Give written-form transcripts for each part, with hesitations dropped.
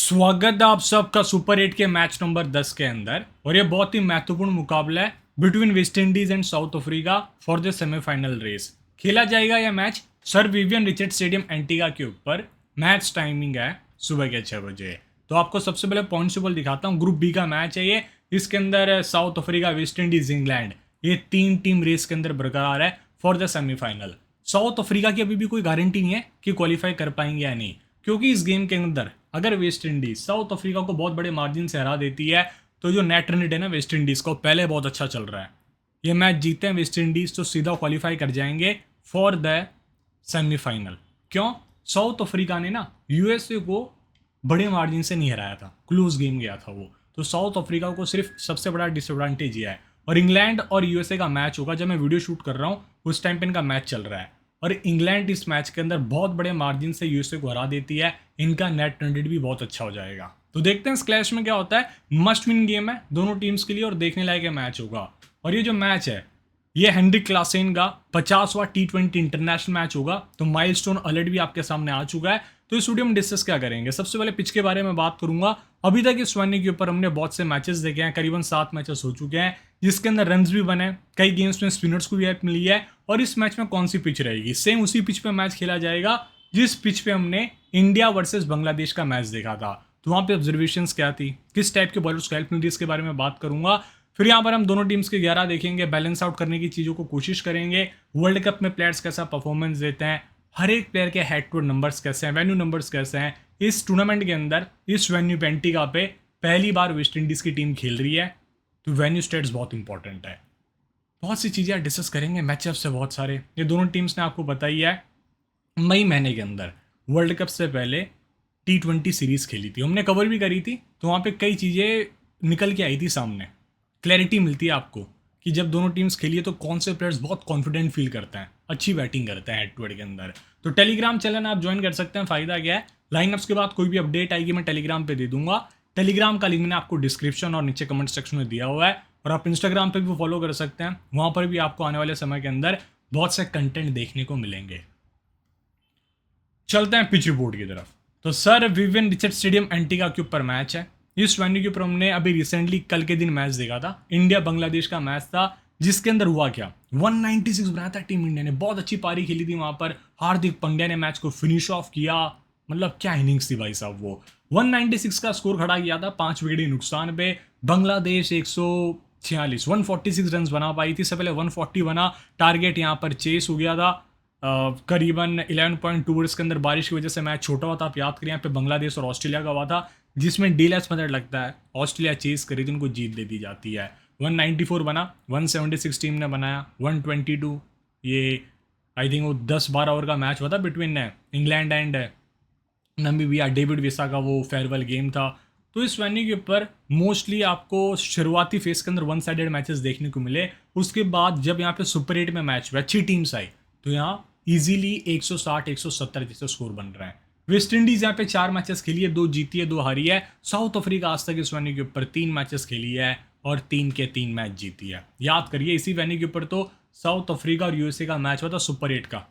स्वागत है आप सबका सुपर 8 के मैच नंबर 10 के अंदर। और ये बहुत ही महत्वपूर्ण मुकाबला है between West Indies and South Africa for the semifinal race. खेला जाएगा यह match sir Vivian Richard stadium Antigua के ऊपर। मैच टाइमिंग है सुबह के 6 बजे। तो आपको सबसे पहले पॉइंट टेबल दिखाता हूँ। ग्रुप बी का मैच है ये। इसके अंदर south Africa, West Indies, England, ये तीन टीम रेस के अंदर बरकरार है for the semifinal. South Africa की अभी भी कोई गारंटी नहीं है कि क्वालिफाई कर पाएंगे या नहीं, क्योंकि इस गेम के अंदर अगर वेस्ट इंडीज साउथ अफ्रीका को बहुत बड़े मार्जिन से हरा देती है तो जो नेट रन रेट है ना वेस्ट इंडीज को पहले बहुत अच्छा चल रहा है। ये मैच जीते हैं वेस्ट इंडीज तो सीधा क्वालिफाई कर जाएंगे फॉर द सेमीफाइनल। क्यों? साउथ अफ्रीका ने ना यूएसए को बड़े मार्जिन से नहीं हराया था, क्लोज गेम गया था वो। तो साउथ अफ्रीका को सिर्फ सबसे बड़ा डिसएडवांटेज ये है। और इंग्लैंड और यूएसए का मैच होगा, जब मैं वीडियो शूट कर रहा हूँ उस टाइम पे इनका मैच चल रहा है। और इंग्लैंड इस मैच के अंदर बहुत बड़े मार्जिन से यूएसए को हरा देती है। इनका नेट रन रेट भी बहुत अच्छा हो जाएगा। तो देखते हैं इस क्लैश में क्या होता है। मस्ट विन गेम है दोनों टीम्स के लिए और देखने लायक मैच होगा। और ये जो मैच है ये हेनरिक क्लासेन का 50वां T20 इंटरनेशनल मैच होगा। तो माइलस्टोन अलर्ट भी आपके सामने आ चुका है। तो इस वीडियो में डिस्कस क्या करेंगे, सबसे पहले पिच के बारे में बात करूंगा। अभी तक इस वेन्यू के ऊपर हमने बहुत से मैचेस देखे हैं, करीबन 7 मैचेस हो चुके हैं जिसके अंदर रन्स भी बने, कई गेम्स में स्पिनर्स को भी हेल्प मिली है। और इस मैच में कौन सी पिच रहेगी, सेम उसी पिच पे मैच खेला जाएगा जिस पिच पे हमने इंडिया वर्सेस बांग्लादेश का मैच देखा था। तो वहां पे ऑब्जर्वेशंस क्या थी, किस टाइप के बॉलर्स को हेल्प मिलती है, इसके बारे में बात करूंगा। फिर यहाँ पर हम दोनों टीम्स के 11 देखेंगे, बैलेंस आउट करने की चीज़ों को कोशिश करेंगे। वर्ल्ड कप में प्लेयर्स कैसा परफॉर्मेंस देते हैं, हर एक प्लेयर के हेड टू नंबर्स कैसे हैं, वेन्यू नंबर्स कैसे हैं। इस टूर्नामेंट के अंदर इस वेन्यू पेंटिका पे पहली बार वेस्ट इंडीज़ की टीम खेल रही है, तो वेन्यू स्टेट्स बहुत इंपॉर्टेंट है। बहुत सी चीज़ें डिस्कस करेंगे, मैचअप्स है बहुत सारे। ये दोनों टीम्स ने आपको बताई है मई महीने के अंदर वर्ल्ड कप से पहले T20 सीरीज़ खेली थी, हमने कवर भी करी थी। तो वहाँ पे कई चीज़ें निकल के आई थी सामने, क्लैरिटी मिलती है आपको कि जब दोनों टीम्स खेलिए तो कौन से प्लेयर्स बहुत कॉन्फिडेंट फील करते हैं, अच्छी बैटिंग करते हैं हेड टू हेड के अंदर। तो टेलीग्राम चैनल आप ज्वाइन कर सकते हैं। फ़ायदा क्या है, लाइनअप्स के बाद कोई भी अपडेट आएगी मैं टेलीग्राम पे दे दूंगा। टेलीग्राम का लिंक मैंने आपको डिस्क्रिप्शन और नीचे कमेंट सेक्शन में दिया हुआ है। और आप इंस्टाग्राम पे भी फॉलो कर सकते हैं, वहाँ पर भी आपको आने वाले समय के अंदर बहुत से कंटेंट देखने को मिलेंगे। चलते हैं पिच रिपोर्ट की तरफ। तो sir Vivian Richard stadium Antigua के ऊपर मैच है। इस वेन्यू के ऊपर हमने अभी रिसेंटली कल के दिन मैच देखा था, इंडिया बांग्लादेश का मैच था, जिसके अंदर हुआ क्या, 196 बनाया था टीम इंडिया ने। बहुत अच्छी पारी खेली थी वहां पर। हार्दिक पांड्या ने मैच को फिनिश ऑफ किया। मतलब क्या इनिंग्स थी भाई साहब वो। 196 का स्कोर खड़ा किया था 5 विकेट के नुकसान पे। बांग्लादेश 146 146 रन बना पाई थी। इससे पहले 140 बना। टारगेट यहाँ पर चेस हो गया था करीबन 11.2 ओवर्स के अंदर। बारिश की वजह से मैच छोटा हुआ था। आप याद करें यहाँ पे बांग्लादेश और ऑस्ट्रेलिया का हुआ था, जिसमें डीलेस मेथड लगता है। ऑस्ट्रेलिया चेस करी थी, उनको जीत दे दी जाती है। 194 बना, 176 टीम ने बनाया, 122 ये आई थिंक वो 10-12 ओवर का मैच हुआ था between England and Namibia. David Wiese का वो फेयरवेल गेम था। तो इस वेन्यू के ऊपर मोस्टली आपको शुरुआती फेज के अंदर वन साइडेड मैचेस देखने को मिले। उसके बाद जब यहाँ पे सुपर 8 में मैच हुआ, अच्छी टीम्स आई, तो यहाँ इजीली 160-170 जैसे स्कोर बन रहे हैं। वेस्ट इंडीज यहाँ पे 4 मैचेस खेली है, 2 जीती है, 2 हारी है। साउथ अफ्रीका आज तक इस वेन्यू के ऊपर 3 मैचेस खेली है और 3 के 3 मैच जीती है। याद करिए इसी वेन्यू के ऊपर तो साउथ अफ्रीका और यूएसए का मैच हुआ था सुपर 8 का।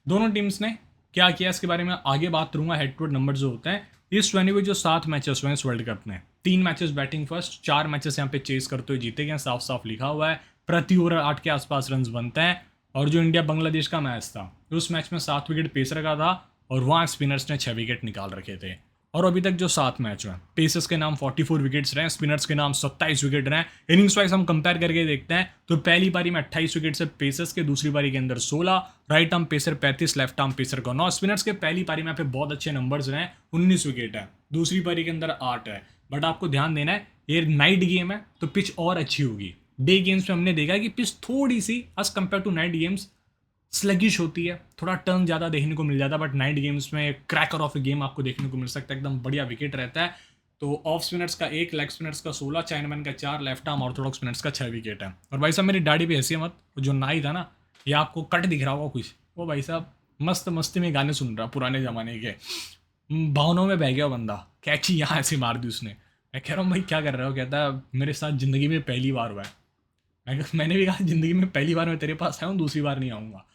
दोनों टीम्स ने क्या किया इसके बारे में आगे बात करूंगा। हेड टू हेड नंबर जो होते हैं इस वेन्यू में, जो 7 मैचेस हुए हैं इस वर्ल्ड कप में, 3 मैचेस बैटिंग फर्स्ट, 4 मैचेस यहाँ पे चेस करते हुए जीते गए। साफ साफ लिखा हुआ है प्रति ओवर 8 के आसपास रन बनते हैं। और जो इंडिया बांग्लादेश का मैच था उस मैच में 7 विकेट पेसर का था और वहाँ स्पिनर्स ने 6 विकेट निकाल रखे थे। और अभी तक जो 7 मैच हुए, पेसर्स के नाम 44 विकेट्स रहे, स्पिनर्स के नाम 27 विकेट रहे। इनिंग्स वाइज हम कंपेयर करके देखते हैं तो पहली पारी में 28 विकेट से पेसर्स के, दूसरी पारी के अंदर 16, right arm pacer 35, left arm pacer को 9। स्पिनर्स के पहली पारी में यहाँ पे बहुत अच्छे नंबर्स रहे, 19 विकेट है, दूसरी पारी के अंदर 8 है। बट आपको ध्यान देना है ये नाइट गेम है तो पिच और अच्छी होगी। डे गेम्स में हमने देखा कि पिच थोड़ी सी as compare to night games sluggish होती है, थोड़ा टर्न ज़्यादा देखने को मिल जाता है। बट नाइट गेम्स में क्रैकर ऑफ ए गेम आपको देखने को मिल सकता है, एकदम बढ़िया विकेट रहता है। तो ऑफ स्पिनर्स का 1, लेग स्पिनर्स का 16, चाइनामैन का 4, लेफ्ट आर्म ऑर्थोडॉक्स स्पिनर्स का 6 विकेट है। और भाई साहब मेरी दाढ़ी पे हंसी मत, जो नाई था ना, ये आपको कट दिख रहा होगा कुछ, वो भाई साहब मस्त मस्ती में गाने सुन रहा पुराने ज़माने के। भावनाओं में बह गया बंदा, कैची यहाँ ऐसे मार दी उसने। मैं कह रहा हूँ भाई क्या कर रहे हो, कहता है मेरे साथ ज़िंदगी में पहली बार हुआ है। मैंने भी कहा ज़िंदगी में पहली बार मैं तेरे पास आया हूँ, दूसरी बार नहीं आऊँगा।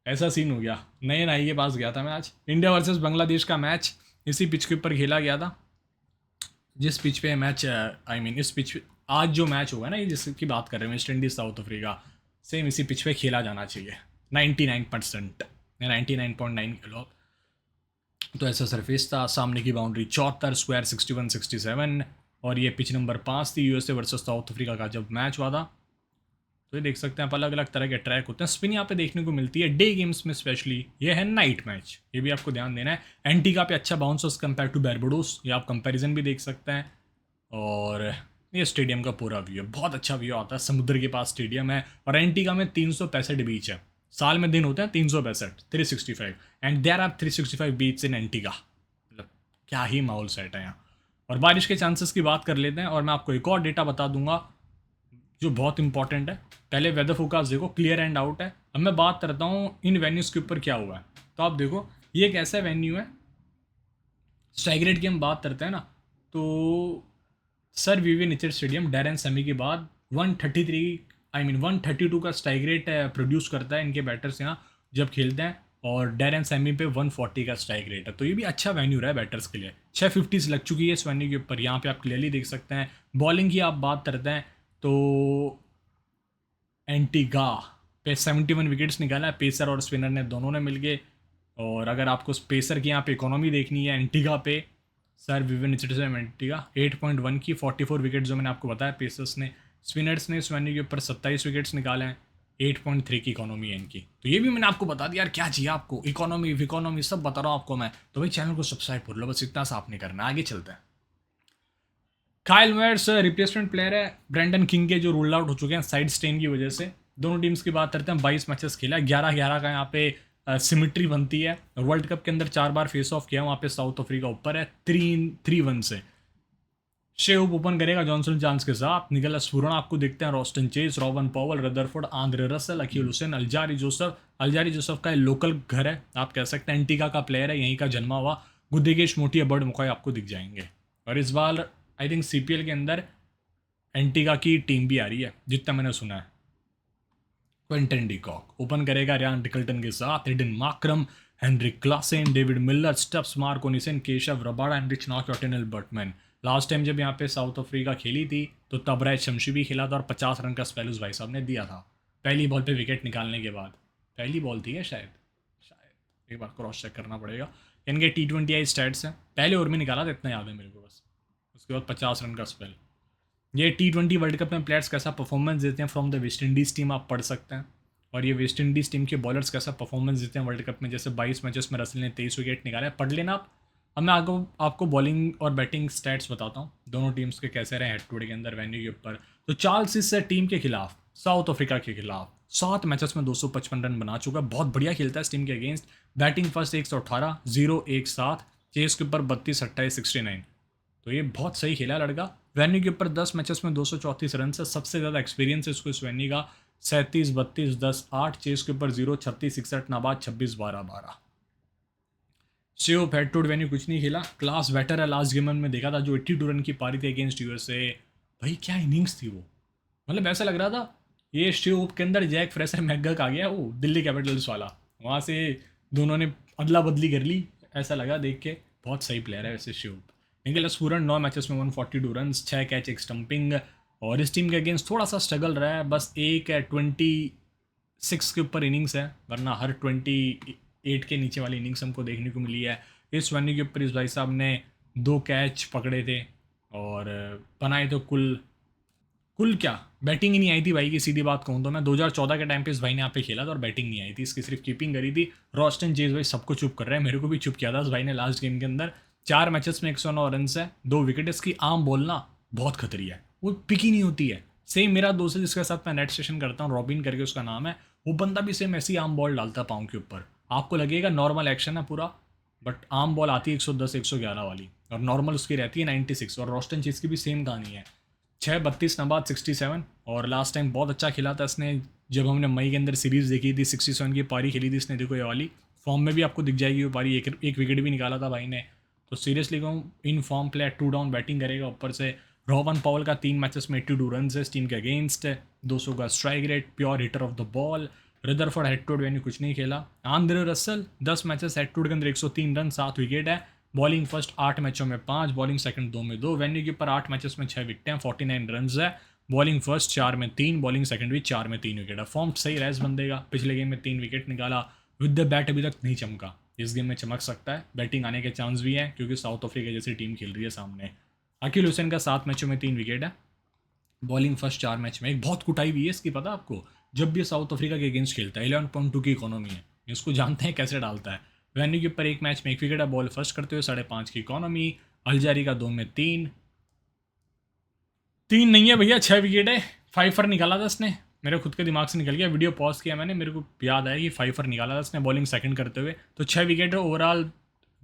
ऐसा सीन हो गया। नए नाई के पास गया था मैं आज। इंडिया वर्सेस बांग्लादेश का मैच इसी पिच के ऊपर खेला गया था। जिस पिच पे मैच आई मीन इस पिच आज जो मैच होगा ना, ये जिसकी बात कर रहे हैं West Indies south Africa, same इसी पिच पे खेला जाना चाहिए 99% या 99.9 किलो। तो ऐसा सरफेस था, सामने की बाउंड्री 74 स्क्वायर 61-67, और ये पिच नंबर 5 थी यूएसए वर्सेस साउथ अफ्रीका का जब मैच हुआ था। तो ये देख सकते हैं आप, अलग अलग तरह के ट्रैक होते हैं, स्पिन यहाँ पे देखने को मिलती है डे गेम्स में स्पेशली। ये है नाइट मैच, ये भी आपको ध्यान देना है। एंटीगा पे अच्छा बाउंस कंपेयर टू बारबाडोस, ये आप कंपैरिजन भी देख सकते हैं। और ये स्टेडियम का पूरा व्यू है, बहुत अच्छा व्यू आता है, समुद्र के पास स्टेडियम है। और एंटीगा में 365 बीच है, साल में दिन होते हैं 365, 365, and there are 365 beach in Antigua. मतलब क्या ही माहौल सेट है यहाँ। और बारिश के चांसेस की बात कर लेते हैं, और मैं आपको एक और डेटा बता दूंगा जो बहुत इंपॉर्टेंट है। पहले वेदर फोरकास्ट देखो, क्लियर एंड आउट है। अब मैं बात करता हूँ इन वेन्यूज़ के ऊपर क्या हुआ है। तो आप देखो, ये एक ऐसा वेन्यू है, स्ट्राइक रेट की हम बात करते हैं ना, तो सर वीवी निचर स्टेडियम डैरेन सेमी के बाद 133 132 का स्ट्राइक रेट प्रोड्यूस करता है इनके बैटर्स यहाँ जब खेलते हैं। और डैरेन सेमी पे 140 का स्ट्राइक रेट है, तो ये भी अच्छा वेन्यू रहा है बैटर्स के लिए। 650 लग चुकी है इस वेन्यू के ऊपर, यहाँ पे आप क्लियरली देख सकते हैं। बॉलिंग की आप बात करते हैं तो एंटीगा पे 71 विकेट्स निकाला है, पेसर और स्पिनर ने दोनों ने मिलके। और अगर आपको पेसर की यहाँ पे इकोनॉमी देखनी है एंटीगा पे, सर विविन रिचर्डसन एंटीगा 8.1 की 44 विकेट जो मैंने आपको बताया पेसर्स ने। स्पिनर्स ने इस वेन्यू के ऊपर 27 विकेट्स निकाले हैं, 8.3 की इकोनॉमी है इनकी। तो ये भी मैंने आपको बता दिया यार, क्या चाहिए आपको, इकोनॉमी सब बता रहा हूँ आपको मैं। तो भाई चैनल को सब्सक्राइब कर लो, बस इतना सा आपने करना, आगे चलते हैं। काइल वेयर्स रिप्लेसमेंट प्लेयर है ब्रेंडन किंग के, जो रूल आउट हो चुके हैं साइड स्टेन की वजह से। दोनों टीम्स की बात करते हैं, 22 मैचेस खेला, 11-11 का यहाँ पे सिमिट्री बनती है। वर्ल्ड कप के अंदर 4 बार फेस ऑफ किया, वहाँ पे साउथ अफ्रीका ऊपर है 3-1 से। शेव ओपन करेगा जॉनसन चांस के साथ, निकोलस पूरन आपको दिखते हैं, Roston Chase, Rovman Powell, Rutherford, Andre Russell, Akeal Hosein, Alzarri Joseph का लोकल घर है, आप कह सकते हैं एंटीगा का प्लेयर है, यहीं का जन्मा हुआ। गुद्देगेश मोटी बर्ड मुकाई आपको दिख जाएंगे। और इस बार आई थिंक सीपीएल के अंदर एंटीगा की टीम भी आ रही है जितना मैंने सुना है। क्विंटन डिकॉक ओपन करेगा रियान डिकल्टन के साथ, Aiden Markram, Heinrich Klaasen, David Miller, Stubbs Marco Jansen, Keshav Rabada, Anrich नॉक, ऑटिनल बर्टमैन। लास्ट टाइम जब यहाँ पे साउथ अफ्रीका खेली थी तो तबराय शमशी भी खेला था, और 50 रन का स्पेल उस भाई साहब ने दिया था पहली बॉल पे विकेट निकालने के बाद। पहली बॉल थी शायद, शायद एक बार क्रॉस चेक करना पड़ेगा। इनके T20 आई स्टैट्स हैं, पहले ओवर में निकाला था इतना याद है मेरे को बस, उसके बाद 50 रन का स्पेल। ये T20 वर्ल्ड कप में प्लेयर्स कैसा परफॉर्मेंस देते हैं from the West Indies team आप पढ़ सकते हैं। और ये वेस्ट इंडीज़ टीम के बॉलर्स कैसा परफॉर्मेंस देते हैं वर्ल्ड कप में, जैसे 22 मैचेस में रसल ने 23 विकेट निकाले, पढ़ लेना आप। अब मैं आपको बॉलिंग और बैटिंग स्टैट्स बताता हूँ दोनों टीम्स के कैसे रहे हेड टू हेड के अंदर वेन्यू के ऊपर। तो चार्ल्स इस टीम के खिलाफ, साउथ अफ्रीका के खिलाफ 7 मैचेस में 255 रन बना चुका है, बहुत बढ़िया खेलता है इस टीम के अगेंस्ट। बैटिंग फर्स्ट 118, 0-1-7, चेस के ऊपर 32-28-69, तो ये बहुत सही खेला लड़का। वेन्यू के ऊपर 10 मैचेस में 234 रन से, सबसे ज़्यादा एक्सपीरियंस है इसको इस वेन्यू का, 37-32-10-8, चेस के ऊपर 0-36-61, नाबाद 26-12-12। शेव हेड टू वेन्यू कुछ नहीं खेला, क्लास बेटर है। लास्ट गेम में देखा था जो 82 रन की पारी थी अगेंस्ट यूएसए, भाई क्या इनिंग्स थी वो, मतलब ऐसा लग रहा था ये शिव के अंदर जैक फ्रेसर मैकगक आ गया, वो दिल्ली कैपिटल्स वाला, वहाँ से दोनों ने अदला बदली कर ली, ऐसा लगा देख के। बहुत सही प्लेयर है वैसे शिव। निकोलस पूरन 9 मैचेस में 142 रन, 6 कैच, 1 स्टंपिंग। और इस टीम के अगेंस्ट थोड़ा सा स्ट्रगल रहा है, बस एक है 26 के ऊपर इनिंग्स है, वरना हर 28 के नीचे वाली इनिंग्स हमको देखने को मिली है। इस वेन्यू के ऊपर इस भाई साहब ने 2 कैच पकड़े थे, और बनाए तो कुल क्या बैटिंग ही नहीं आई थी भाई की, सीधी बात कहूँ तो मैं 2014 के टाइम पे इस भाई ने यहाँ पे खेला था और बैटिंग नहीं आई थी इसकी, सिर्फ कीपिंग करी थी। रॉस्टन जेज भाई सबको चुप कर रहे हैं, मेरे को भी चुप किया था इस भाई ने लास्ट गेम के अंदर। 4 मैचेस में 109 रन है, 2 विकेट। इसकी आम बोलना बहुत खतरी है, वो पिक ही नहीं होती है। सेम मेरा दोस्त है जिसके साथ मैं नेट सेशन करता हूँ, रॉबिन करके उसका नाम है, वो बंदा भी सेम ऐसी आम बॉल डालता है पाँव के ऊपर, आपको लगेगा नॉर्मल एक्शन है पूरा, बट आम बॉल आती है 110-111 वाली, और नॉर्मल उसकी रहती है 96। और रॉस्टन चीज़ की भी सेम कहानी है, 6-32 नबाद 67। और लास्ट टाइम बहुत अच्छा खेला था इसने, जब हमने मई के अंदर सीरीज़ देखी थी 67 की पारी खेली थी इसने, देखो ये वाली फॉर्म में भी आपको दिख जाएगी वो पारी, एक विकेट भी निकाला था भाई ने। तो सीरियसली कहूँ in form player, 2 down batting करेगा ऊपर से। रॉबन पॉवल का 3 मैचेस में 82 रन है इस टीम के अगेंस्ट, 200 का strike rate, pure hitter of the ball. Rutherford head to head venue कुछ नहीं खेला। Andre Russell 10 matches head to head के अंदर 103 रन, 7 विकेट है, बॉलिंग फर्स्ट 8 मैचों में 5, बॉलिंग सेकंड 2 में 2, वेन्यू के ऊपर 8 मैचेस में 6 विकेटें हैं, 49 रन है। बॉलिंग फर्स्ट 4 में 3, बॉलिंग सेकंड भी 4 में 3 विकेट है। फॉर्म सही रहा इस बंदे का, पिछले गेम में 3 विकेट निकाला, विद द बैट अभी तक नहीं चमका, इस गेम में चमक सकता है, बैटिंग आने के चांस भी हैं क्योंकि साउथ अफ्रीका जैसी टीम खेल रही है सामने। अकील हुसैन का 7 मैचों में 3 विकेट है, बॉलिंग फर्स्ट 4 मैच में। एक बहुत कुटाई हुई है इसकी, पता आपको, जब भी साउथ अफ्रीका के अगेंस्ट खेलता है 11.2 की इकोनॉमी है, इसको जानते हैं कैसे डालता है। वेन्यू के ऊपर एक मैच में 1 विकेट है, बॉल फर्स्ट करते हुए 5.5 की इकोनॉमी। अलजारी का 2 में 3 नहीं है भैया, 6 विकेट है, फाइफर निकाला था इसने, मेरे खुद के दिमाग से निकल गया, वीडियो पॉज किया मैंने, मेरे को याद आया कि फाइफर निकाला था इसने बॉलिंग सेकंड करते हुए। तो 6 विकेट है ओवरऑल,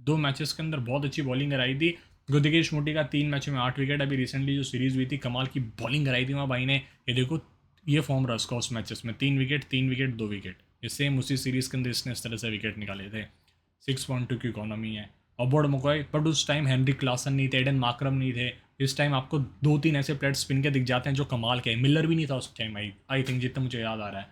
2 मैचेस के अंदर बहुत अच्छी बॉलिंग कराई थी। गुदकेश मोटी का 3 मैचों में 8 विकेट, अभी रिसेंटली जो सीरीज़ हुई थी कमाल की बॉलिंग कराई थी वहाँ भाई ने। ये देखो ये फॉर्म रहा उसका उस मैचेस में, 3 विकेट 3 विकेट 2 विकेट, ये सेम उसी सीरीज़ के अंदर इसने इस तरह से विकेट निकाले थे। 6.2 की इकोनॉमी है। अबोर्ड मकोय, बट उस टाइम हेनरी क्लासन नहीं थे, एडन माक्रम नहीं थे। इस टाइम आपको 2-3 ऐसे प्लेयर स्पिन के दिख जाते हैं जो कमाल के हैं। मिलर भी नहीं था उस टाइम, आई थिंक जितना मुझे याद आ रहा है।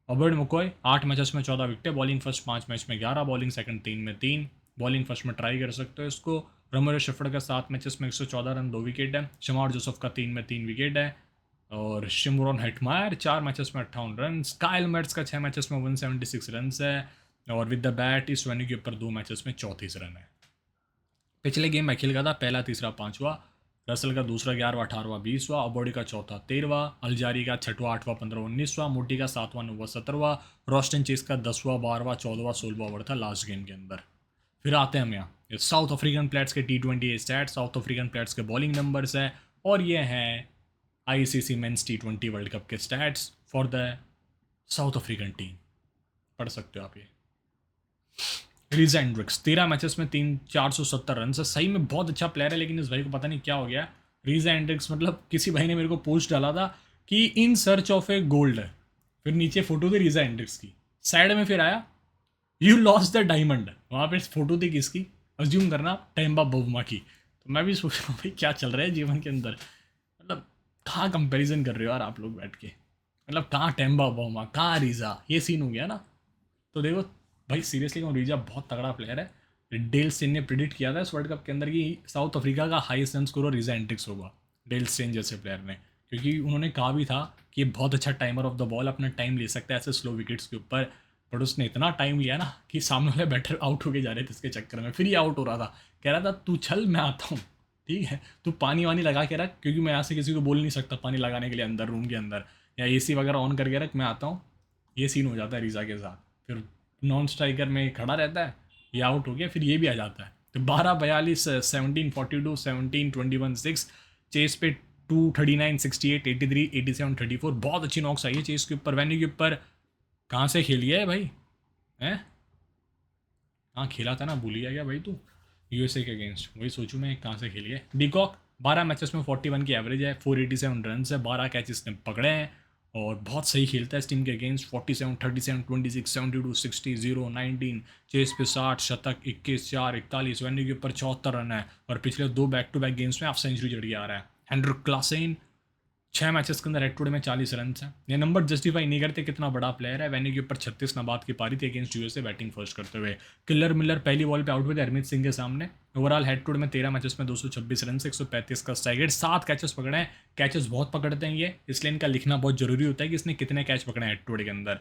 अबोर्ड मकोय 8 मैचेस में 14 विकेट, बॉलिंग फर्स्ट 5 मैच में 11, बॉलिंग सेकंड 3 में 3, बॉलिंग फर्स्ट में ट्राई कर सकते हो इसको। रमोरो शेफर्ड का 7 मैचेस में 114 रन 2 विकेट है। शमार जोसेफ का 3 में 3 विकेट है। और शिमरॉन हेटमायर 4 मैचेस में 58 रन। काइल मेट्स का 6 मैचेस में 176 रन है। और विद द बैट इस वेन्यू के ऊपर 2 मैचेस में 34 रन है। पिछले गेम में खेल का था पहला, तीसरा, 5वां, रसल का दूसरा 11वां, 18वां, 20वां, अबोडी का चौथा 13वां, अलजारी का 6वां, 8वां, 15वां, 19वां, मोटी का 7वां, 9वां, 17वां, रोस्टन चेस का 10वां, 12वां, 14वां, 16वां ओवर था लास्ट गेम के अंदर। फिर आते हैं हम यहाँ साउथ अफ्रीकन प्लेयर्स के T20 stats, South African players के बॉलिंग नंबर्स है, और ये हैं ICC men's T20 world cup के stats for the South African team. पढ़ सकते हो आप ये। रीजा एंड्रिक्स 13 मैचेस में 470 रन से, सही में बहुत अच्छा प्लेयर है, लेकिन इस भाई को पता नहीं क्या हो गया। रीजा एंड्रिक्स मतलब किसी भाई ने मेरे को पोस्ट डाला था कि in search of A gold, फिर नीचे फोटो थी रीजा एंड्रिक्स की, साइड में फिर आया यू लॉस्ट द डायमंड, वहाँ पे फोटो थी किसकी, अज्यूम करना टेम्बा बवुमा की। तो मैं भी सोच रहा हूँ भाई क्या चल रहा है जीवन के अंदर, मतलब कहाँ कंपैरिजन कर रहे हो यार आप लोग बैठ के, मतलब कहाँ टेम्बा बवुमा कहाँ रीजा, ये सीन हो गया ना। तो देखो भाई सीरियसली कहूँ, रीजा बहुत तगड़ा प्लेयर है। डेल स्टेन ने प्रिडिक्ट किया था इस वर्ल्ड कप के अंदर कि साउथ अफ्रीका का हाईएस्ट रन स्कोर रीजा एंड्रिक्स होगा, डेल स्टेन जैसे प्लेयर ने, क्योंकि उन्होंने कहा भी था कि ये बहुत अच्छा टाइमर ऑफ द बॉल, अपना टाइम ले सकता है ऐसे स्लो विकेट्स के ऊपर। बट उसने इतना टाइम लिया ना कि सामने वाले बैटर आउट होके जा रहे थे इसके चक्कर में, फिर ये आउट हो रहा था, कह रहा था तू चल मैं आता हूँ, ठीक है तू पानी वानी लगा के रख, क्योंकि मैं यहाँ से किसी को बोल नहीं सकता पानी लगाने के लिए अंदर रूम के अंदर, या AC वगैरह ऑन करके रख मैं आता हूँ। ये सीन हो जाता है रीजा के साथ, फिर नॉन स्ट्राइकर में खड़ा रहता है, ये आउट हो गया, फिर ये भी आ जाता है। तो 12-42, 17-42, 17-21, 6, चेस पे 239, 68, 83, 87, 34, बहुत अच्छी नॉक्स आई है चेस के ऊपर। वेन्यू के ऊपर कहाँ से खेली है भाई, हैं कहाँ खेला था ना, भूल गया क्या भाई तू, USA के अगेंस्ट, वही सोचूं मैं कहाँ से खेली है। डीकॉक 12 मैचेस में 41 की एवरेज है, 487 रन है, 12 कैचेस ने पकड़े हैं, और बहुत सही खेलता है इस टीम के अगेंस्ट। 47, 37, 26, 72, 60, 0, 19, चेस पे 60, शतक 21, 4, 41, वेन्यू के ऊपर 74 रन है, और पिछले 2 बैक टू बैक गेम्स में हाफ सेंचुरी जड़ के आ रहा है। हेनरिक क्लासेन 6 मैचेस के अंदर हेड टू हेड में 40 रन हैं। ये नंबर जस्टिफाई नहीं करते कितना बड़ा प्लेयर है। वेन्यू के ऊपर 36 नबाद की पारी थी अगेंस्ट USA बैटिंग फर्स्ट करते हुए। किलर मिलर पहली बॉल पे आउट हुए थे हरमीत सिंह के सामने। ओवरऑल हेड टू हेड में 13 मैचेस में 226 रन से 135 का स्ट्राइक रेट, 7 कैचेस पकड़े हैं। कैचेस बहुत पकड़ते हैं ये, इसलिए इनका लिखना बहुत जरूरी होता है कि इसने कितने कैच पकड़े हैं हेड टू हेड के अंदर।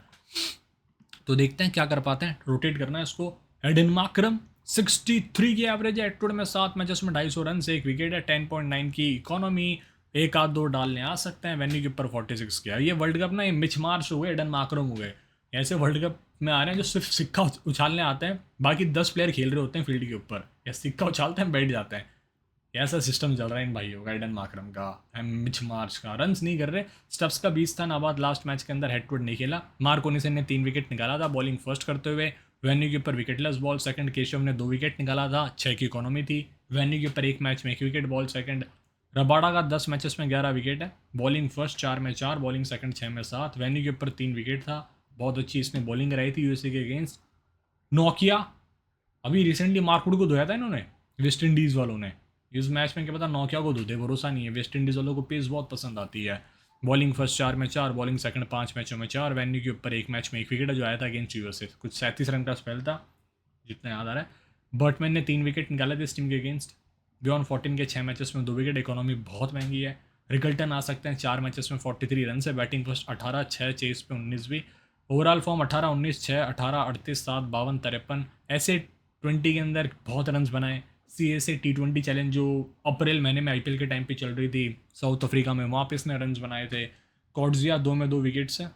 तो देखते हैं क्या कर पाते हैं, रोटेट करना है इसको। एडन माक्रम 63 की एवरेज है हेड टू हेड में, 7 मैचेस में 250 रन से 1 विकेट है, 10.9 की इकोनॉमी, एक आध 2 डालने आ सकते हैं। वेन्यू के ऊपर 46 किया। ये वर्ल्ड कप ना ये मिच मार्श हुए, एडन माक्रम हुए, ऐसे वर्ल्ड कप में आ रहे हैं जो सिर्फ सिक्का उछालने आते हैं, बाकी 10 प्लेयर खेल रहे होते हैं फील्ड के ऊपर, या सिक्का उछालते हैं बैठ जाते हैं। ऐसा सिस्टम चल रहा है इन भाइयों का, एडन माक्रम का, मिच मार्च का। रन्स नहीं कर रहे, स्टब्स का 20 था, नाबाद लास्ट मैच के अंदर हेड टू हेड नहीं खेला। मार्क ओनिसन ने 3 विकेट निकाला था बॉलिंग फर्स्ट करते हुए। वेन्यू के ऊपर विकेटलेस बॉल सेकंड, केशव ने 2 विकेट निकाला था, 6 की इकोनॉमी थी। वेन्यू के ऊपर 1 मैच में 1 विकेट बॉल सेकंड। रबाडा का 10 मैचेस में 11 विकेट है, बॉलिंग फर्स्ट 4 में 4, बॉलिंग सेकंड 6 में 7। वेन्यू के ऊपर 3 विकेट था, बहुत अच्छी इसने बॉलिंग कराई थी USA के अगेंस्ट। नोकिया अभी रिसेंटली मार्कवुड को धोया था इन्होंने, वेस्ट इंडीज़ वालों ने। इस मैच में क्या पता नोकिया को धोते, भरोसा नहीं है। वेस्ट इंडीज़ वालों को पेस बहुत पसंद आती है। बॉलिंग फर्स्ट 4 में 4, बॉलिंग सेकंड 5 मैचों में 4। वेन्यू के ऊपर 1 मैच में 1 विकेट जो आया था अगेंस्ट USA, कुछ 37 रन का स्पेल था जितना याद आ रहा है। बर्टमैन ने 3 विकेट निकाले थे इस टीम के अगेंस्ट। बियॉन्ड 14 के 6 मैचेस में 2 विकेट, इकोनॉमी बहुत महंगी है। रिकल्टन आ सकते हैं 4 मैचेस में 43 रन से, बैटिंग फर्स्ट 18, 6 चेस पे 19 भी। ओवरऑल फॉर्म 18, 19, 6, 18, 38, 7, 52, 53 ऐसे 20 के अंदर बहुत रन्स बनाए। सी ए से T20 चैलेंज जो अप्रैल महीने में IPL के टाइम पे चल रही थी साउथ अफ्रीका में, वहाँ पे इसने रन्स बनाए थे। कॉर्ड्जिया 2 में 2 विकेट्स है।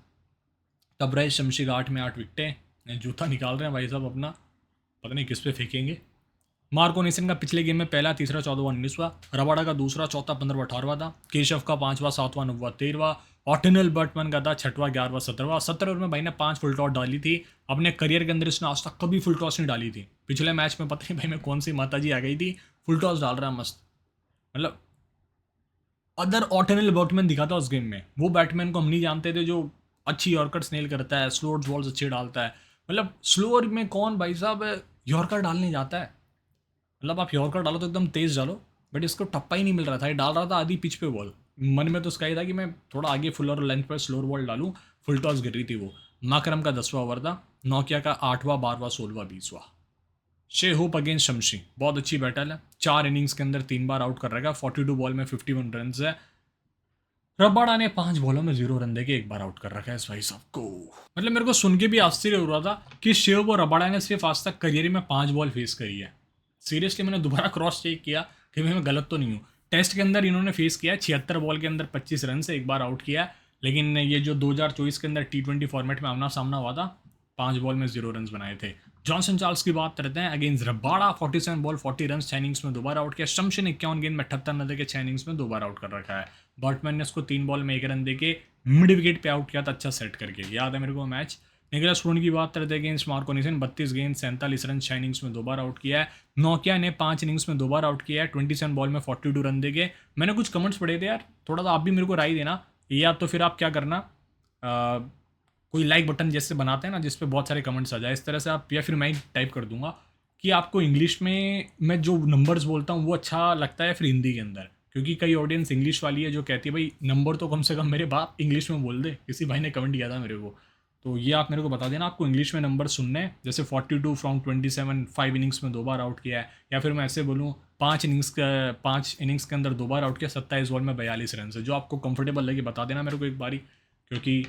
तबरेज शमशी 8 में 8 विकेटें। जूता निकाल रहे हैं भाई साहब अपना, पता नहीं किस पे फेंकेंगे। मार्को नेसन का पिछले गेम में पहला, तीसरा, 14वां, 19वां। रबाडा का दूसरा, चौथा, 15वां, 18वां था। केशव का 5वां, 7वां, 9वां, 13वां। ऑटिनल बर्टमैन का था 6वां, 11वां, 17वां। 17 ओवर में भाई ने 5 फुल टॉस डाली थी। अपने करियर के अंदर इसने आज तक कभी फुल टॉस नहीं डाली थी। पिछले मैच में पता नहीं भाई में कौन सी माता जी आ गई थी, फुल टॉस डाल रहा है मस्त। मतलब अदर ऑटिनल बर्टमैन दिखा था उस गेम में। वो बैटमैन को हम नहीं जानते थे जो अच्छी यॉर्कर्स नेल करता है, स्लोअर बॉल्स अच्छे डालता है। मतलब स्लोअर में कौन भाई साहब यॉर्कर डालने जाता है। मतलब आप यॉर्कर डालो तो एकदम तेज़ डालो, बट इसको टप्पा ही नहीं मिल रहा था। ये डाल रहा था आधी पिच पे बॉल। मन में तो उसका ही था कि मैं थोड़ा आगे फुल और लेंथ पर स्लोअर बॉल डालूं। फुल टॉस गिर रही थी वो। माकरम का 10वां ओवर था। नोकिया का 8वां, 12वां, 16वां, 20वां। शे होप अगेंस्ट शमशी बहुत अच्छी बैटल है। 4 इनिंग्स के अंदर 3 बार आउट कर रखा है। 42 बॉल में 51 रन है। रबाडा ने 5 बॉलों में 0 रन देके 1 बार आउट कर रखा है इस भाई साहब को। मतलब मेरे को सुन के भी आश्चर्य हो रहा था कि शिव और रबाडा ने सिर्फ आज तक करियर में 5 बॉल फेस करी है। सीरियसली मैंने दोबारा क्रॉस चेक किया कि मैं गलत तो नहीं हूँ। टेस्ट के अंदर इन्होंने फेस किया 76 बॉल के अंदर 25 रन से 1 बार आउट किया। लेकिन ये जो 2024 के अंदर T20 फॉर्मेट में आमना सामना हुआ था, 5 बॉल में 0 रन बनाए थे। जॉनसन चार्ल्स की बात करते हैं against Rabada. 47 ball 40 run, 6 innings में 2 बार आउट किया। शमशी ने 51 गेंद में 78 रन देके 6 इनिंग्स में 2 बार आउट कर रखा है। बर्टमैन ने उसको 3 बॉल में 1 रन देके मिड विकेट पे आउट किया था, अच्छा सेट करके, याद है मेरे को मैच। निकोलस पूरन की बात करते हैं अगेंस्ट मार्को नेसन। 32 गेंद 47 रन, 6 इनिंग्स में 2 बार आउट किया है। नोकिया ने 5 इनिंग्स में 2 बार आउट किया है। 27 बॉल में 42 रन देके। मैंने कुछ कमेंट्स पढ़े थे यार, थोड़ा सा आप भी मेरे को राय देना, या तो फिर आप क्या करना, कोई लाइक बटन जैसे बनाते हैं ना जिस पे बहुत सारे कमेंट्स आ जाए, इस तरह से आप, या फिर मैं टाइप कर दूंगा कि आपको इंग्लिश में मैं जो नंबर्स बोलता हूँ वो अच्छा लगता है फिर हिंदी के अंदर। क्योंकि कई ऑडियंस इंग्लिश वाली है जो कहती है भाई नंबर तो कम से कम मेरे बाप इंग्लिश में बोल दे। किसी भाई ने कमेंट किया था मेरे को, तो ये आप मेरे को बता देना आपको इंग्लिश में नंबर सुनने हैं। जैसे 42 फ्रॉम 27, 5 इनिंग्स में 2 बार आउट किया है। या फिर मैं ऐसे बोलूँ 5 इनिंग्स के अंदर 2 बार आउट किया, 27 बॉल में 42 रन से। जो आपको कंफर्टेबल लगे बता देना मेरे को एक बारी, क्योंकि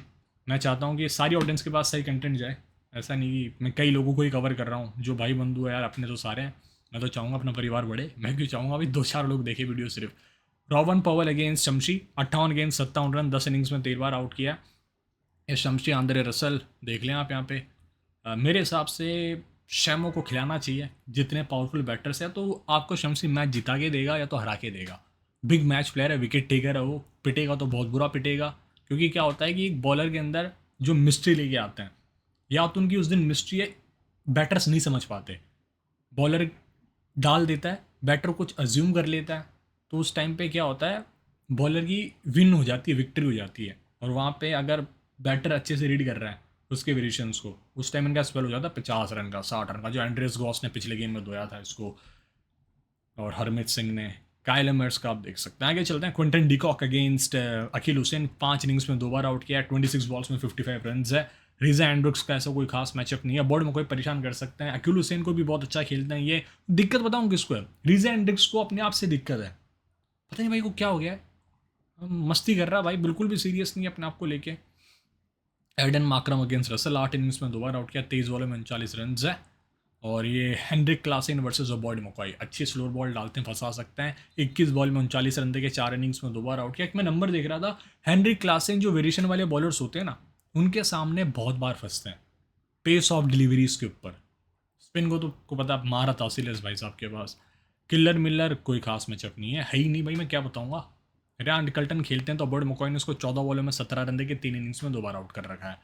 मैं चाहता हूँ कि सारी ऑडियंस के पास सही कंटेंट जाए। ऐसा नहीं कि मैं कई लोगों को ही कवर कर रहा हूँ। जो भाई बंधु है यार अपने तो सारे हैं, मैं तो चाहूँगा अपना परिवार बढ़े। मैं क्यों चाहूँगा अभी 2-4 लोग देखे वीडियो सिर्फ। रॉबन पॉवल अगेंस्ट शमशी। 58 गेंद 57 रन, 10 इनिंग्स में 13 बार आउट किया। ये शमशी आंद्रे रसल देख लें आप यहाँ पे। मेरे हिसाब से शैमो को खिलाना चाहिए। जितने पावरफुल बैटर्स हैं तो आपको शमशी मैच जिता के देगा या तो हरा के देगा। बिग मैच प्लेयर है, विकेट टेकर है वो। पिटेगा तो बहुत बुरा पिटेगा। क्योंकि क्या होता है कि एक बॉलर के अंदर जो मिस्ट्री लेके आते हैं, या तो उनकी उस दिन मिस्ट्री है, बैटर्स नहीं समझ पाते। बॉलर डाल देता है, बैटर कुछ अज्यूम कर लेता है, तो उस टाइम पे क्या होता है, बॉलर की विन हो जाती है, विक्ट्री हो जाती है। और वहाँ पे अगर बैटर अच्छे से रीड कर रहा है उसके वेरिएशंस को, उस टाइम इनका स्पेल हो जाता है 50 रन का, 60 रन का, जो एंड्रेस गॉस ने पिछले गेम में धोया था इसको, और हरमित सिंह ने। काइल एमर्स का आप देख सकते हैं। आगे चलते हैं। क्विंटन डिकॉक अगेंस्ट अखिल हुसैन। 5 इनिंग्स में 2 बार आउट किया है। 26 बॉल्स में 55 रन है। रिजा एंड्रिक्स का ऐसा कोई खास मैचअप नहीं है। बोर्ड में कोई परेशान कर सकते हैं। अखिल हुसैन को भी बहुत अच्छा खेलते हैं ये। दिक्कत बताऊँ किसको है, रिजा एंड्रिक्स को अपने आप से दिक्कत है। पता नहीं भाई को क्या हो गया है, मस्ती कर रहा है भाई, बिल्कुल भी सीरियस नहीं है अपने आप को लेके। Aiden Markram against Russell. 8 innings में 2 बार आउट किया। 23 बॉलों में 39 रन है। और ये हेनरिक क्लासेन वर्सेस ओबॉड मकॉय, अच्छी स्लोर बॉल डालते हैं, फंसा सकते हैं। 21 बॉल में 39 रन देके 4 इनिंग्स में 2 बार आउट किया। एक मैं नंबर देख रहा था, हेनरिक क्लासेन जो वेरिएशन वाले बॉलर्स होते हैं ना, उनके सामने बहुत बार फंसते हैं पेस ऑफ डिलीवरीज के ऊपर। स्पिन को तो को पता है महारत हासिल है इस भाई साहब के पास। किलर मिलर कोई खास मैचअप नहीं है ही नहीं भाई, मैं क्या बताऊँगा। रियान निकल्टन खेलते हैं तो बर्ड मकॉय ने उसको 14 बॉलों में 17 रन देके 3 इनिंग्स में 2 बार आउट कर रखा है।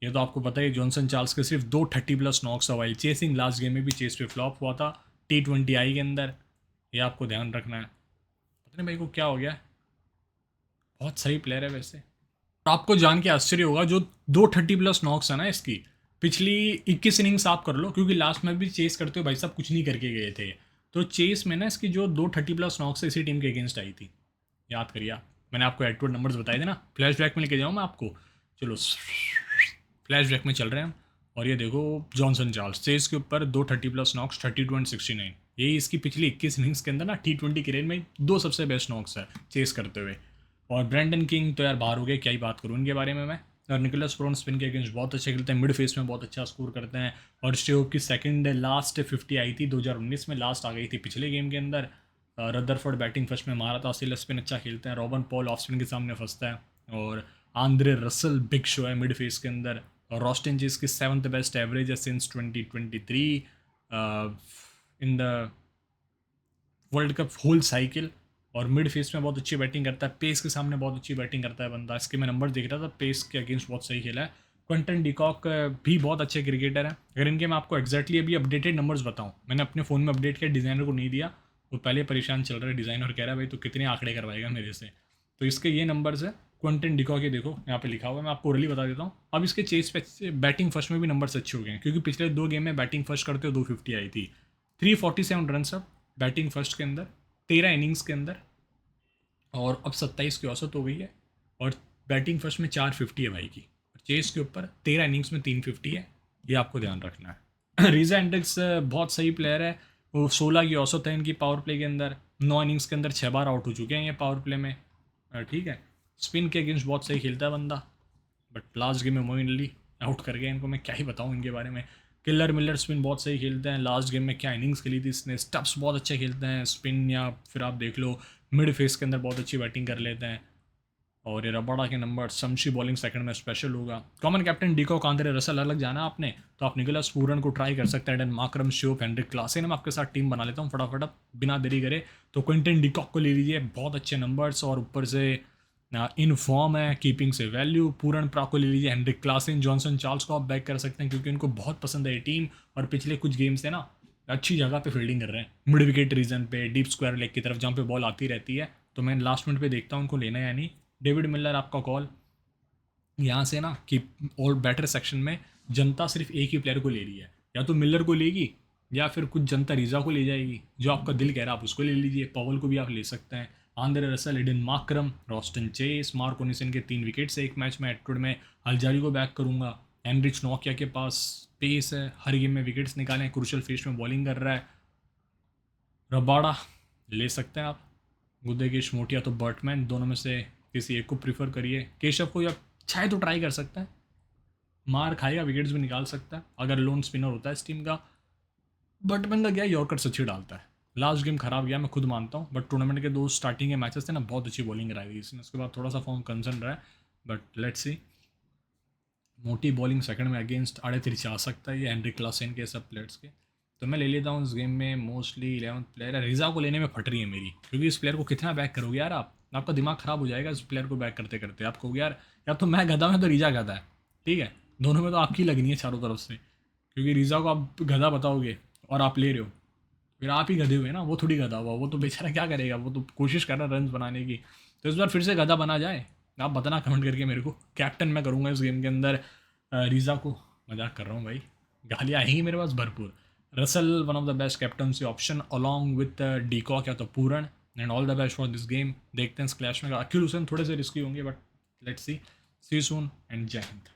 ये तो आपको पता है। जॉनसन चार्ल्स के सिर्फ 2 30+ knocks while chasing, last game में भी चेस पे फ्लॉप हुआ था T20I के अंदर। ये आपको ध्यान रखना है। पता नहीं भाई को क्या हो गया है, बहुत सही प्लेयर है वैसे। और आपको जान के आश्चर्य होगा, जो 2 30+ नॉक्स है ना इसकी, पिछली 21 इनिंग्स आप कर लो, क्योंकि लास्ट में भी चेस करते हो भाई साहब कुछ नहीं करके गए थे। तो चेस में ना इसकी जो 2 30+ नॉक्स है इसी टीम के अगेंस्ट आई थी, याद करिए आप। मैंने आपको एडवर्ड नंबर्स बताए थे ना, फ्लैश बैक में लेके जाऊँ मैं आपको। चलो फ्लैश बैक में चल रहे हैं हम। और ये देखो जॉनसन चार्ल्स चेस के ऊपर 230+ नॉक्स 32 एंड 69, यही इसकी पिछली 21 इनिंग्स के अंदर ना T20 करियर में दो सबसे बेस्ट नॉक्स है चेस करते हुए। और ब्रैंडन किंग तो यार बाहर हो गए, क्या ही बात करूँ इनके बारे में मैं। और निकोलस पुरन स्पिन के अगेंस्ट बहुत अच्छे खेलते हैं, मिड फेस में बहुत अच्छा स्कोर करते हैं। और स्टेव की सेकंड लास्ट 50 आई थी 2019 में, लास्ट आ गई थी पिछले गेम के अंदर। रदरफोर्ड बैटिंग फर्स्ट में मारा था, ऑस्ट्रेलिया स्पिन अच्छा खेलते हैं, रॉबन पॉल ऑफ स्पिन के सामने फंसता है। और आंद्रे रसल बिग शो है मिड फेस के अंदर। और रॉस्टन चेज की 7th बेस्ट एवरेज है since 2023 in the world cup whole cycle. और मिड फेस में बहुत अच्छी बैटिंग करता है, पेस के सामने बहुत अच्छी बैटिंग करता है बंदा। इसके मैं नंबर देख रहा था, पेस के अगेंस्ट बहुत सही खेला है। क्विंटन डिकॉक भी बहुत अच्छे क्रिकेटर हैं। अगर इनके मैं आपको एक्जैक्टली अभी अपडेटेड नंबर्स बताऊं, मैंने अपने फ़ोन में अपडेट किया, डिज़ाइनर को नहीं दिया, वो पहले परेशान चल रहा है डिज़ाइनर, कह रहा है भाई तो कितने आंकड़े करवाएगा मेरे से। तो इसके ये नंबर्स है क्विंटन डिकॉक के, देखो यहाँ पे लिखा हुआ है, मैं आपको ओरली बता देता हूँ। अब इसके चेस पे बैटिंग फर्स्ट में भी नंबर्स अच्छे हो गए हैं, क्योंकि पिछले 2 गेम में बैटिंग फर्स्ट करते हुए 250 आई थी। 347 रन अब बैटिंग फर्स्ट के अंदर 13 इनिंग्स के अंदर, और अब 27 की औसत हो गई है। और बैटिंग फर्स्ट में 450 है भाई की, और चेस के ऊपर 13 इनिंग्स में 350 है, ये आपको ध्यान रखना है। रीजा एंड्रिक्स बहुत सही प्लेयर है, वो 16 की औसत है इनकी पावर प्ले के अंदर, 9 इनिंग्स के अंदर 6 बार आउट हो चुके हैं ये पावर प्ले में। ठीक है, स्पिन के अगेंस्ट बहुत सही खेलता है बंदा, बट लास्ट गेम में मोइन अली आउट कर गया इनको, मैं क्या ही बताऊँ इनके बारे में। किलर मिलर स्पिन बहुत सही खेलते हैं, लास्ट गेम में क्या इनिंग्स खेली थी इसने। स्टप्स बहुत अच्छे खेलते हैं स्पिन, या फिर आप देख लो मिड फेस के अंदर बहुत अच्छी बैटिंग कर लेते हैं। और ये रबाडा के नंबर, समशी बॉलिंग सेकंड में स्पेशल होगा। कॉमन कैप्टन डिको कांद्रे रसल अलग जाना आपने, तो आप निकोलस पूरन को ट्राई कर सकते हैं, एडन मार्करम श्योप हेनरिक क्लासेन, मैं आपके साथ टीम बना लेता हूँ फटाफट अब बिना देरी करे। तो क्विंटन डिकॉक को ले लीजिए, बहुत अच्छे नंबर्स, और ऊपर से इन फॉर्म है, कीपिंग से वैल्यू। पूरन प्रा को ले लीजिए, हेनरिक क्लासेन, जॉनसन चार्ल्स को आप बैक कर सकते हैं, क्योंकि उनको बहुत पसंद है ये टीम। और पिछले कुछ गेम से ना अच्छी जगह पे फील्डिंग कर रहे हैं, मिड विकेट रीजन पे, डीप स्क्वायर लेग की तरफ जहाँ पे बॉल आती रहती है। तो मैं लास्ट मिनट पे देखता हूँ उनको लेना है या नहीं। डेविड मिलर आपका कॉल, यहाँ से ना कि और बैटर सेक्शन में जनता सिर्फ एक ही प्लेयर को ले रही है, या तो मिलर को लेगी या फिर कुछ जनता रीजा को ले जाएगी, जो आपका दिल कह रहा है आप उसको ले लीजिए। पवल को भी आप ले सकते हैं, Andre Russell, Aiden Markram, Roston Chase, Marco Jansen के 3 विकेट से एक मैच में एटवुड में अलजारी को बैक करूंगा। एनरिच नोकिया के पास पेस है, हर गेम में विकेट्स निकाले, क्रूशल फेस में बॉलिंग कर रहा है। रबाड़ा ले सकते हैं आप, गुद्देगेश मोटिया तो बर्टमैन, दोनों में से किसी एक को प्रीफर करिए। केशव को या चाहे तो ट्राई कर सकते हैं, मार खाएगा, विकेट्स भी निकाल सकता है अगर लोन स्पिनर होता है इस टीम का। बर्टमैन का क्या, यॉर्कर सच्ची डालता है। लास्ट गेम खराब गया मैं खुद मानता हूँ, बट टूर्नामेंट के 2 स्टार्टिंग के मैचेस थे ना, बहुत अच्छी बॉलिंग कराई थी इसने, उसके बाद थोड़ा सा फॉर्म कंसर्न रहा है, बट लेट्स सी। मोटी बॉलिंग सेकंड में अगेंस्ट आड़े तिरछा आ सकता है ये एंड्रिक क्लासेन के सब प्लेयर्स के। तो मैं ले लेता हूँ इस गेम में मोस्टली 11th प्लेयर है। रिजा को लेने में फट रही है मेरी, क्योंकि इस प्लेयर को कितना बैक करोगे यार आप, आपका दिमाग खराब हो जाएगा इस प्लेयर को बैक करते करते। आप कहोगे यार या तो मैं गधा हूँ तो रिजा गधा है, ठीक है, दोनों में तो आपकी लगनी है चारों तरफ से, क्योंकि रिजा को आप गधा बताओगे और आप ले रहे हो, फिर आप ही गधे हुए ना, वो थोड़ी गधा हुआ, वो तो बेचारा क्या करेगा, वो तो कोशिश कर रहा है रन बनाने की। तो इस बार फिर से गधा बना जाए, आप बताना कमेंट करके मेरे को। कैप्टन मैं करूँगा इस गेम के अंदर रीज़ा को, मजाक कर रहा हूँ भाई, गालियाँ आएंगी मेरे पास भरपूर। Russell one of the best captaincy option along with de Kock या तो Pooran, and all the best for this game. देखते हैं इस क्लैश में, अकील हुसैन थोड़े से रिस्की होंगे, but let's see. See soon and जय हिंद।